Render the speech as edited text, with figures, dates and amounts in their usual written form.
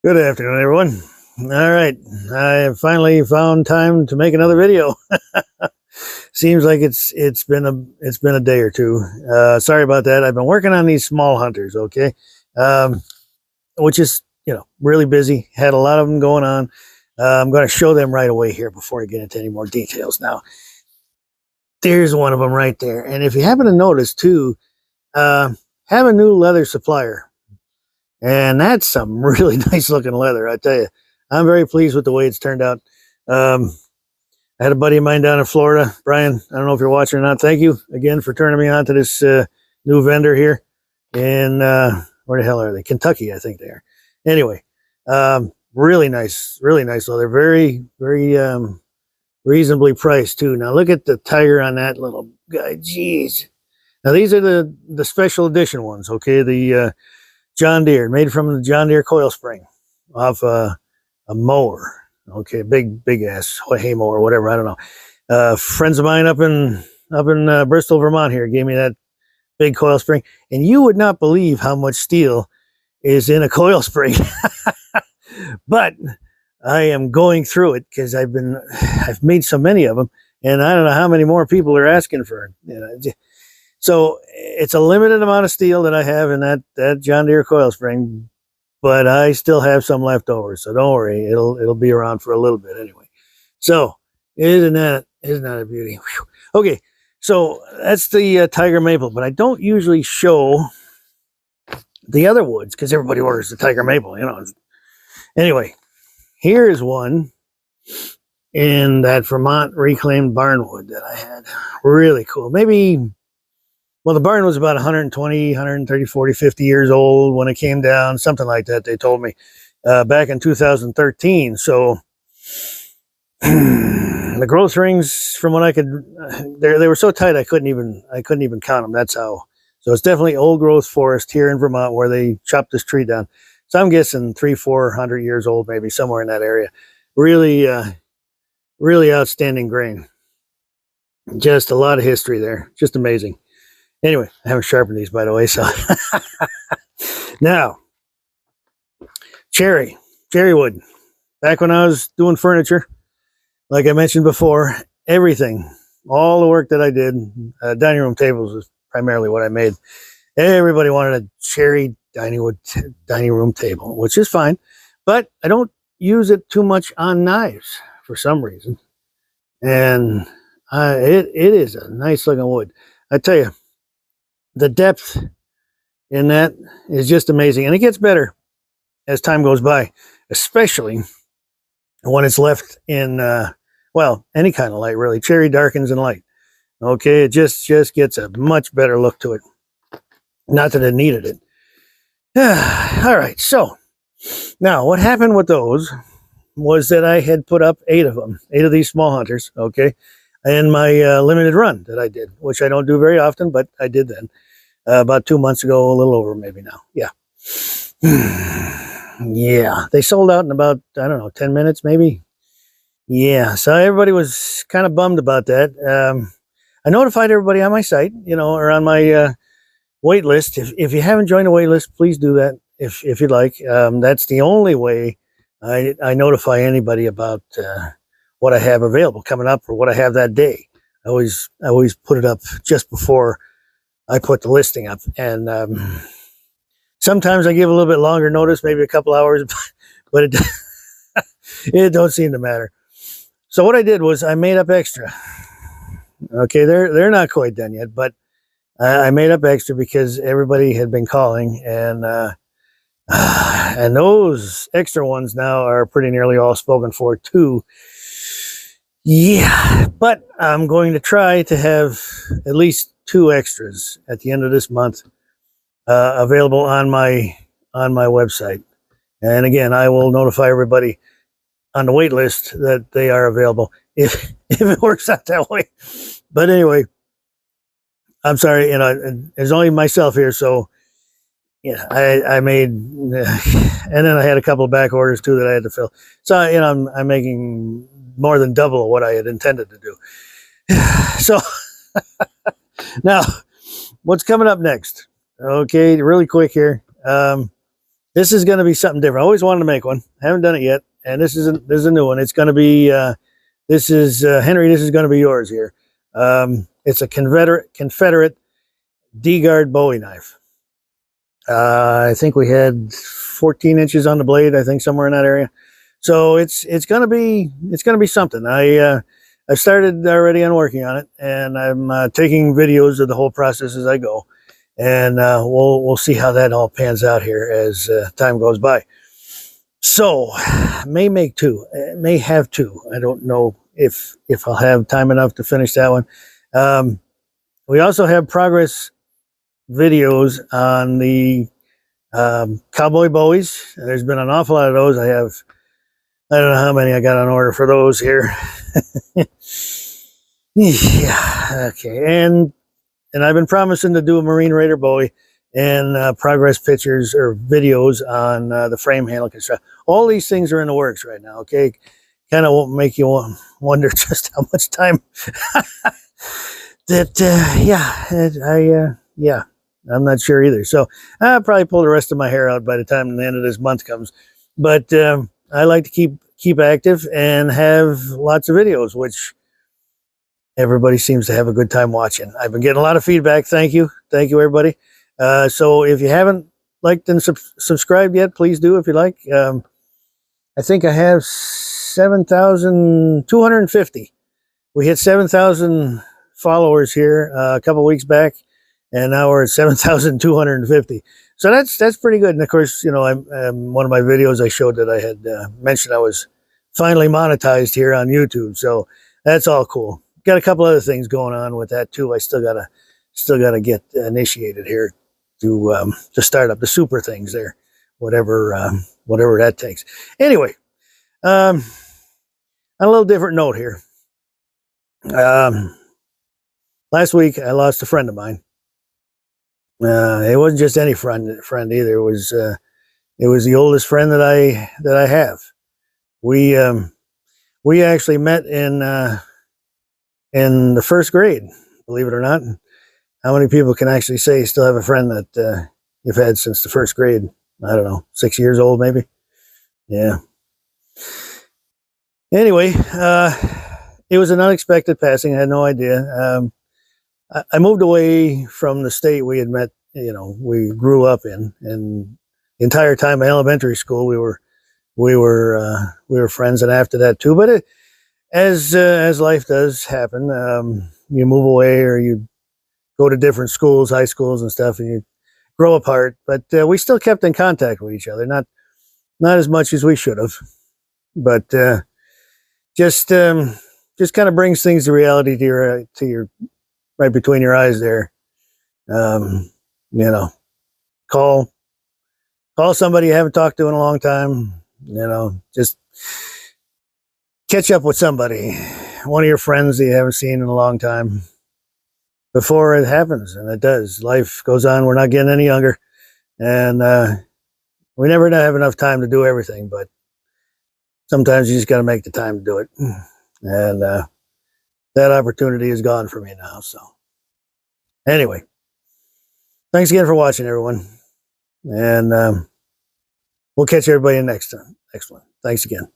Good afternoon, everyone. All right, I have finally found time to make another video. Seems like it's been a day or two. Sorry about that. I've been working on these small hunters, okay, um, which is really busy. Had a lot of them going on. I'm going to show them right away here before I get into any more details. Now, there's one of them right there, and if you happen to notice too, have a new leather supplier. And that's some really nice looking leather, I tell you. I'm very pleased with the way it's turned out. I had a buddy of mine down in Florida, Brian. I don't know if you're watching or not. Thank you again for turning me on to this new vendor here in where the hell are they? Kentucky, I think they are. Anyway, really nice leather. Very, very reasonably priced too. Now look at the tiger on that little guy. Jeez. Now these are the special edition ones. Okay, the John Deere, made from the John Deere coil spring off a mower. Okay, big ass hay mower, whatever. I don't know. Friends of mine up in Bristol, Vermont here gave me that big coil spring, and you would not believe how much steel is in a coil spring. But I am going through it because I've made so many of them, and I don't know how many more people are asking for it. So it's a limited amount of steel that I have in that John Deere coil spring, but I still have some left over. So don't worry, it'll be around for a little bit anyway. So isn't that a beauty? Whew. Okay, so that's the tiger maple, but I don't usually show the other woods because everybody orders the tiger maple, Anyway, here is one in that Vermont reclaimed barnwood that I had. Really cool. Well, the barn was about 120, 130, 40, 50 years old when it came down, something like that, they told me, back in 2013. So the growth rings, from what I could, they were so tight I couldn't even count them. That's how. So it's definitely old growth forest here in Vermont where they chopped this tree down. So I'm guessing 300-400 years old, maybe somewhere in that area. Really, really outstanding grain. Just a lot of history there. Just amazing. Anyway, I haven't sharpened these, by the way, so. Now, cherry wood. Back when I was doing furniture, like I mentioned before, everything, all the work that I did, dining room tables was primarily what I made. Everybody wanted a cherry dining room table, which is fine, but I don't use it too much on knives for some reason. And it is a nice looking wood. I tell you, the depth in that is just amazing, and it gets better as time goes by, especially when it's left in any kind of light, really. Cherry darkens in light. Okay, it just gets a much better look to it. Not that it needed it. All right, so now what happened with those was that I had put up 8 of these small hunters, okay, in my limited run that I did, which I don't do very often, but I did then. About 2 months ago, a little over maybe now. Yeah. Yeah. They sold out in about, 10 minutes maybe. Yeah. So everybody was kind of bummed about that. I notified everybody on my site, or on my wait list. If you haven't joined the wait list, please do that if you'd like. That's the only way I notify anybody about what I have available coming up or what I have that day. I always put it up just before I put the listing up, and sometimes I give a little bit longer notice, maybe a couple hours, but it don't seem to matter. So what I did was I made up extra. Okay, they're not quite done yet, but I made up extra because everybody had been calling, and those extra ones now are pretty nearly all spoken for too. Yeah, but I'm going to try to have at least 2 extras at the end of this month available on my website. And again, I will notify everybody on the wait list that they are available if it works out that way. But anyway, I'm sorry, there's only myself here, so yeah, I made, and then I had a couple of back orders too that I had to fill. So I'm making more than double what I had intended to do. So now, what's coming up next? Okay, really quick here. this is going to be something different. I always wanted to make one. I haven't done it yet, and this is a new one. It's going to be this is Henry. This is going to be yours here. It's a Confederate D-guard Bowie knife. I think we had 14 inches on the blade. I think somewhere in that area. So it's going to be something. I started already on working on it, and I'm taking videos of the whole process as I go, and we'll see how that all pans out here as time goes by. So, may make two, may have two. I don't know if I'll have time enough to finish that one. We also have progress videos on the cowboy bowies. There's been an awful lot of those. I don't know how many I got on order for those here. Yeah, okay. And I've been promising to do a Marine Raider Bowie and progress pictures or videos on the frame handle construction. All these things are in the works right now, okay? Kind of won't make you wonder just how much time yeah, I'm not sure either. So I'll probably pull the rest of my hair out by the time the end of this month comes. But I like to keep active and have lots of videos, which everybody seems to have a good time watching. I've been getting a lot of feedback. Thank you, everybody. So if you haven't liked and subscribed yet, please do if you like. I think I have 7,250. We hit 7,000 followers here a couple weeks back, and now we're at 7,250. So that's pretty good. And of course, you know, one of my videos I showed that I had mentioned I was finally monetized here on YouTube. So that's all cool. Got a couple other things going on with that too. I still gotta get initiated here to start up the super things there, whatever that takes. Anyway, on a little different note here. Last week I lost a friend of mine. It wasn't just any friend either. It was the oldest friend that I have. We actually met in the first grade, believe it or not. How many people can actually say you still have a friend that you've had since the first grade? I don't know, 6 years old maybe. Yeah. Anyway, it was an unexpected passing. I had no idea. I moved away from the state we had met. You know, we grew up in, and the entire time in elementary school, we were friends, and after that too. But as life does happen, you move away or you go to different schools, high schools and stuff, and you grow apart. But we still kept in contact with each other, not as much as we should have, but just kind of brings things to reality to your right between your eyes there. You know, call somebody you haven't talked to in a long time. You know, just catch up with somebody, one of your friends that you haven't seen in a long time, before it happens. And it does. Life goes on. We're not getting any younger, and we never have enough time to do everything, but sometimes you just got to make the time to do it. And that opportunity is gone for me now. So anyway, thanks again for watching, everyone. And we'll catch everybody next one. Thanks again.